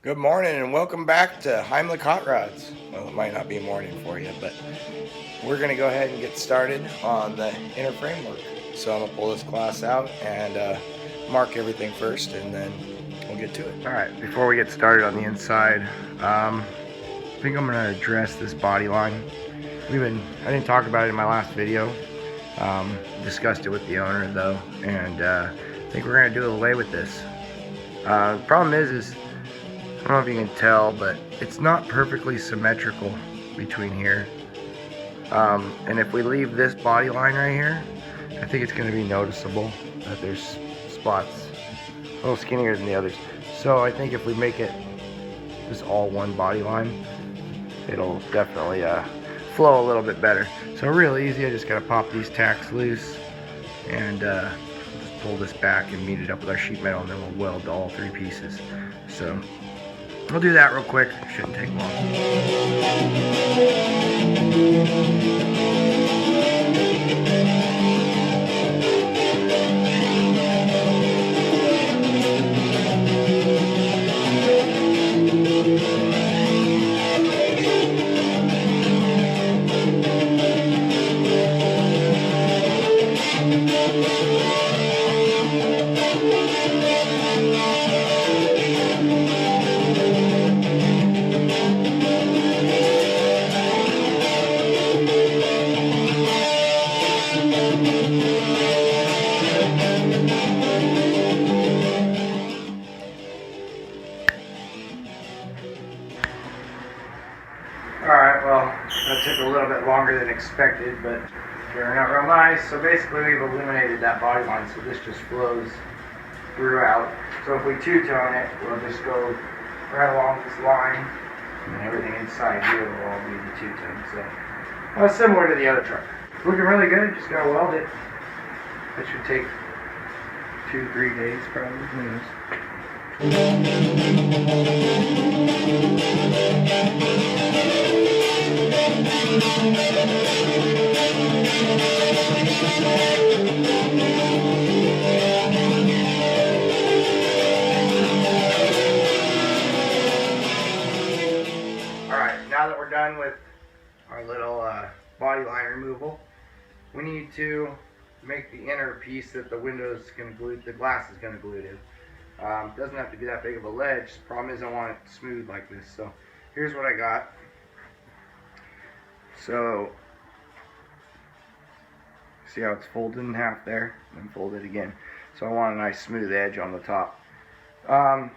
Good morning and welcome back to Heimlich Hot Rods. Well, it might not be morning for you, but we're going to go ahead and get started on the inner framework. So I'm going to pull this glass out and mark everything first, and then we'll get to it. All right, before we get started on the inside, I think I'm going to address this body line. I didn't talk about it in my last video. Discussed it with the owner though, and I think we're going to do away with this. The problem is I don't know if you can tell, but it's not perfectly symmetrical between here. And if we leave this body line right here, I think it's going to be noticeable that there's spots a little skinnier than the others. So I think if we make it just all one body line, it'll definitely flow a little bit better. So real easy, I just got to pop these tacks loose and just pull this back and meet it up with our sheet metal, and then we'll weld all three pieces. So we'll do that real quick. Shouldn't take long. Alright, well, that took a little bit longer than expected, but turned out real nice. So basically we've eliminated that body line, so this just flows throughout. So if we two-tone it, we'll just go right along this line, and everything inside here will all be the two-tone. So similar to the other truck. Looking really good, just gotta weld it. That should take 2-3 days probably, who knows. Alright, now that we're done with our little body line removal, we need to make the inner piece that the the glass is going to glue to. Doesn't have to be that big of a ledge. The problem is I want it smooth like this. So here's what I got. So see how it's folded in half there, and then folded again. So I want a nice smooth edge on the top. I'm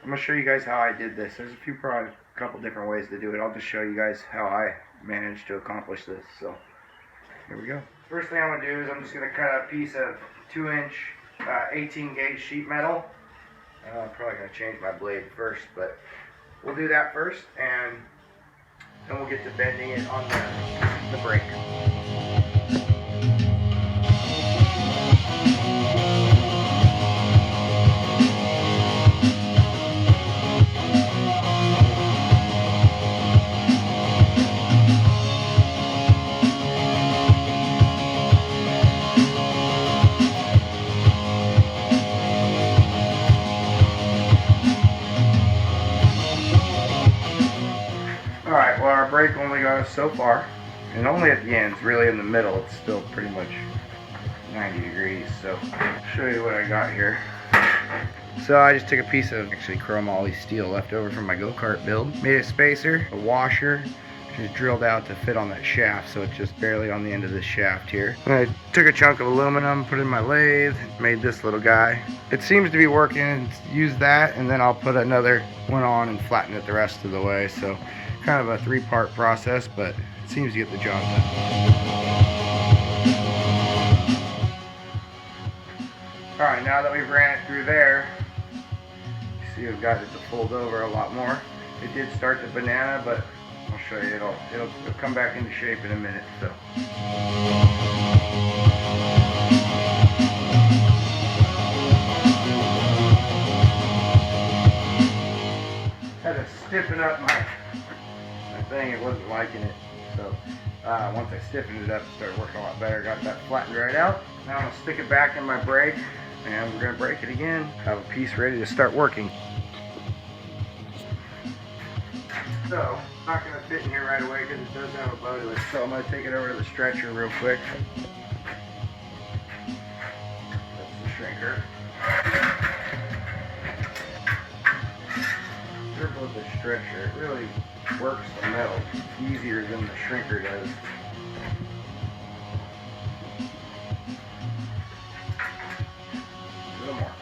going to show you guys how I did this. There's a couple different ways to do it. I'll just show you guys how I managed to accomplish this. So here we go. First thing I'm going to do is I'm just going to cut a piece of 2-inch 18 gauge sheet metal. I'm probably going to change my blade first, but we'll do that first, and then we'll get to bending it on the brake. Alright, well, our brake only got us so far, and only at the ends. Really in the middle it's still pretty much 90 degrees. So I'll show you what I got here. So I just took a piece of chromoly steel left over from my go-kart build, made a spacer, a washer, just drilled out to fit on that shaft, so it's just barely on the end of this shaft here. And I took a chunk of aluminum, put it in my lathe, made this little guy. It seems to be working. Use that, and then I'll put another one on and flatten it the rest of the way. So kind of a 3-part process, but it seems to get the job done. Alright, now that we've ran it through there, you see I've got it to fold over a lot more. It did start to banana, but I'll show you. It'll come back into shape in a minute. So had to stiffen up my thing. It wasn't liking it, so once I stiffened it up, it started working a lot better. Got that flattened right out. Now I'm gonna stick it back in my brake, and we're gonna brake it again. Have a piece ready to start working. So, it's not going to fit in here right away because it does have a bow to it. So I'm going to take it over to the stretcher real quick. That's the shrinker. Careful with the stretcher. It really works the metal easier than the shrinker does. A little more.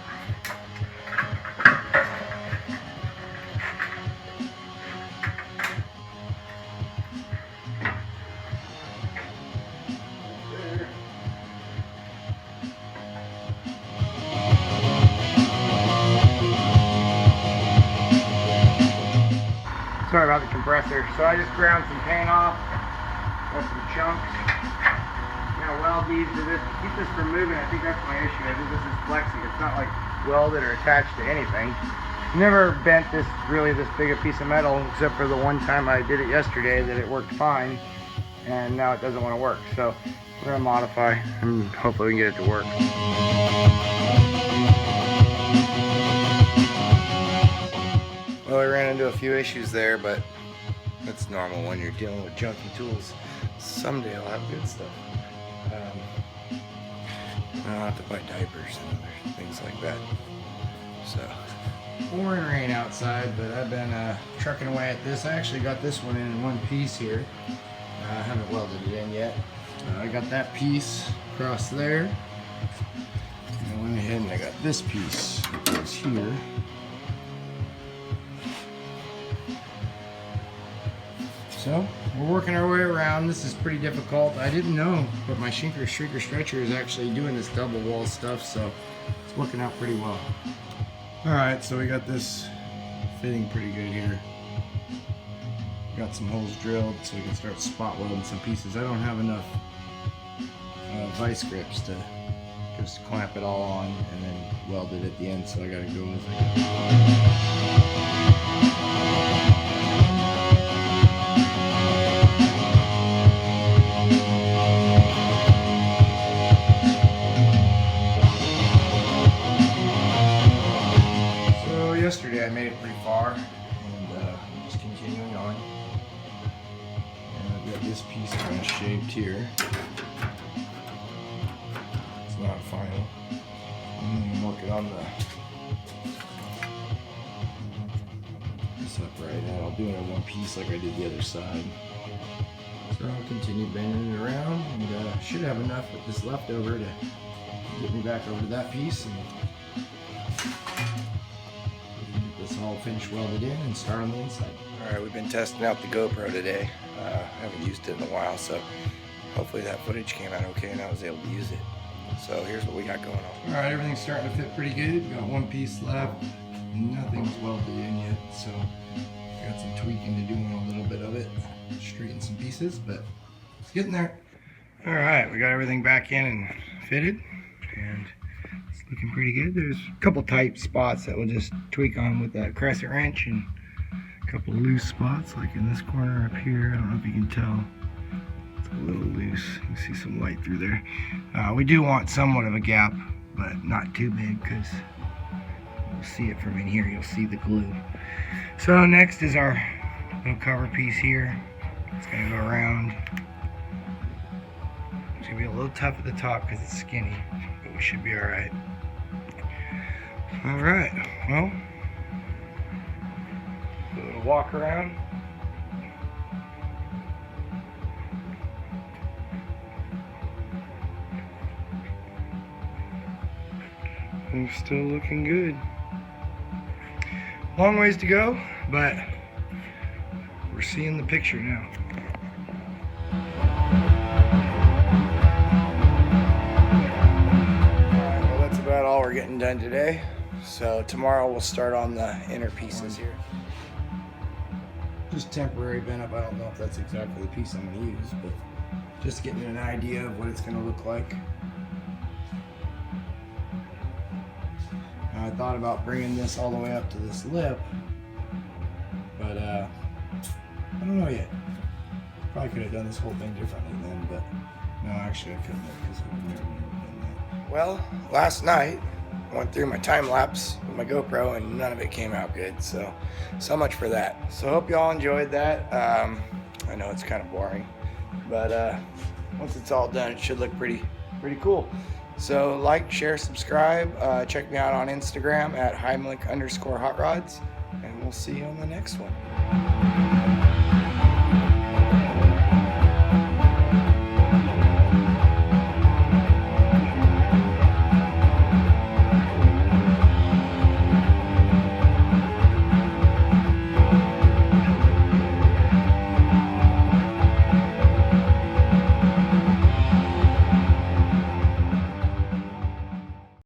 Sorry about the compressor. So I just ground some paint off, got some chunks. I'm gonna weld these to this to keep this from moving. I think that's my issue. I think this is flexing. It's not like welded or attached to anything. Never bent this big a piece of metal, except for the one time I did it yesterday that it worked fine, and now it doesn't want to work. So we're gonna modify and hopefully we can get it to work. Well, I ran into a few issues there, but that's normal when you're dealing with junky tools. Someday I'll have good stuff. I'll have to buy diapers and other things like that. So, pouring rain outside, but I've been trucking away at this. I actually got this one in one piece here. I haven't welded it in yet. I got that piece across there. And I went ahead and I got this piece that goes here. So we're working our way around. This is pretty difficult. I didn't know, but my shrinker stretcher is actually doing this double wall stuff, so it's working out pretty well. All right, so we got this fitting pretty good here. Got some holes drilled so we can start spot welding some pieces. I don't have enough vice grips to just clamp it all on and then weld it at the end, so I gotta go with it. Yesterday I made it pretty far, and I'm just continuing on. And I've got this piece kind of shaped here. It's not final. I'm working on this upright, and I'll do it in one piece like I did the other side. So I'll continue bending it around, and should have enough with this leftover to get me back over to that piece. And all finished welded in and start on the inside. Alright, we've been testing out the GoPro today. I haven't used it in a while, so hopefully that footage came out okay and I was able to use it. So here's what we got going on. Alright, everything's starting to fit pretty good. Got one piece left. Nothing's welded in yet, so got some tweaking to do on a little bit of it. Straighten some pieces, but it's getting there. Alright, we got everything back in and fitted, and looking pretty good. There's a couple tight spots that we'll just tweak on with that crescent wrench, and a couple loose spots like in this corner up here. I don't know if you can tell. It's a little loose. You can see some light through there. We do want somewhat of a gap, but not too big because you'll see it from in here. You'll see the glue. So next is our little cover piece here. It's going to go around. It's going to be a little tough at the top because it's skinny, but we should be alright. Alright, well, a little walk around. And still looking good. Long ways to go, but we're seeing the picture now. Alright, well, that's about all we're getting done today. So tomorrow we'll start on the inner pieces here. Just temporary bent up. I don't know if that's exactly the piece I'm going to use, but just getting an idea of what it's going to look like. I thought about bringing this all the way up to this lip, but I don't know yet. Probably could have done this whole thing differently then, but no, actually I couldn't because I would never done that. Well, last night went through my time lapse with my GoPro and none of it came out good. So much for that. So hope y'all enjoyed that. I know it's kind of boring, but once it's all done, it should look pretty cool. So like, share, subscribe. Check me out on Instagram at Heimlich_hot rods, and we'll see you on the next one.